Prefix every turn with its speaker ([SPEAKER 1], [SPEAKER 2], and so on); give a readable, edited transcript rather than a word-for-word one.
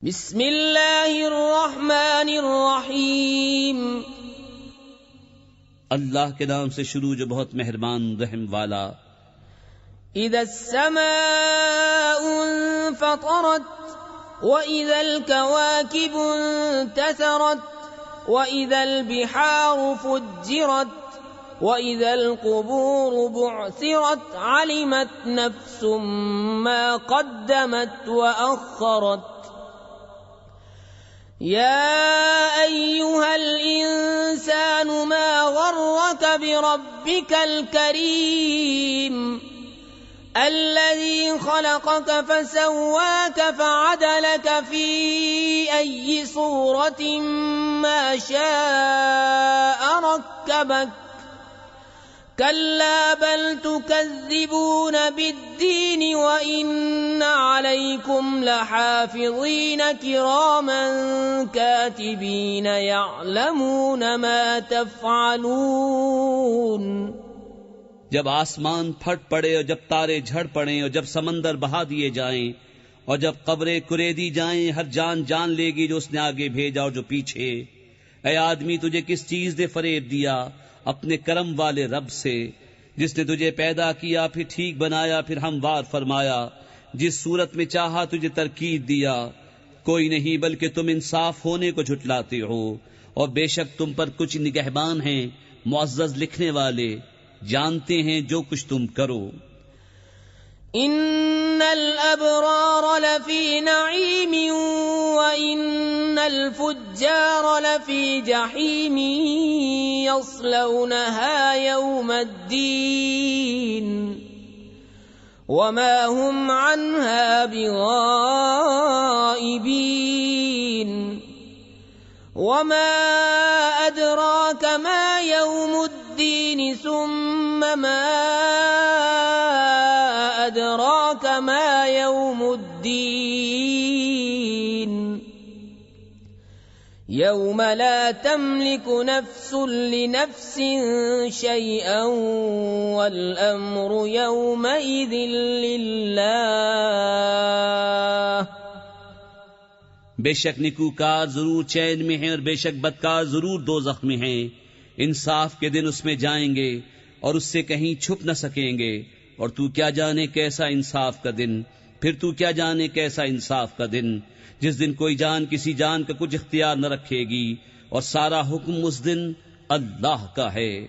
[SPEAKER 1] बिस्मिल्लाहिर्रहमानिर्रहीम।
[SPEAKER 2] अल्लाह के नाम से शुरू जो बहुत मेहरबान रहम वाला।
[SPEAKER 1] इदस्समाउ फतरत व इदल कवाकिबु इंतसरत व इदल बिहारु फुज्जिरत व इदल कुबूरु बुअसिरत अलिमत नफ्सुम मा क़द्दमत व अख़रत। या अय्युहल इंसानु मा गर्रक बिरब्बिकल करीम अल्लज़ी खलक़क फसव्वाक फअदलक फ़ी अय्यि सूरतिन मा शाअ रक्कबक कल्ला बल तुकज़्ज़िबून बिद्दीन व इन्न अलैकुम लहाफ़िज़ीन किरामन कातिबीन यअलमून मा तफ़अलून।
[SPEAKER 2] जब आसमान फट पड़े और जब तारे झड़ पड़े और जब समंदर बहा दिए जाएं और जब कब्रें कुरेदी जाएं, हर जान जान लेगी जो उसने आगे भेजा और जो पीछे। ऐ आदमी, तुझे किस चीज ने फरेब दिया? अपने करम वाले रब से, जिसने तुझे पैदा किया, फिर ठीक बनाया, फिर हमवार फरमाया, जिस सूरत में चाहा तुझे तरकीब दिया। कोई नहीं बल्कि तुम इंसाफ होने को झुटलाते हो, और बेशक तुम पर कुछ निगहबान हैं, मुअज़्ज़ज़ लिखने वाले, जानते हैं जो कुछ तुम करो।
[SPEAKER 1] इन्नल अबरार लफी नईमिन व इन्नल फुज्जार लफी जहीम यस्लौनहा यौमद्दीन वमा हुम अन्हा बिगाइबीन। वमा अदराक मा यौमुद्दीन सुम्मा मा अदराक मा यौमुद्दीन यौम ला तमलिकु नफ्सुन लिनफ्सिन शैअन वल अम्रु यौमइज़िन लिल्लाह।
[SPEAKER 2] बेशक निकूकार जरूर चैन में हैं और बेशक बदकार जरूर दोज़ख में हैं। इंसाफ के दिन उसमें जाएंगे और उससे कहीं छुप न सकेंगे। और तू क्या जाने कैसा इंसाफ का दिन, फिर तू क्या जाने कैसा इंसाफ का दिन, जिस दिन कोई जान किसी जान का कुछ इख्तियार न रखेगी और सारा हुक्म उस दिन अल्लाह का है।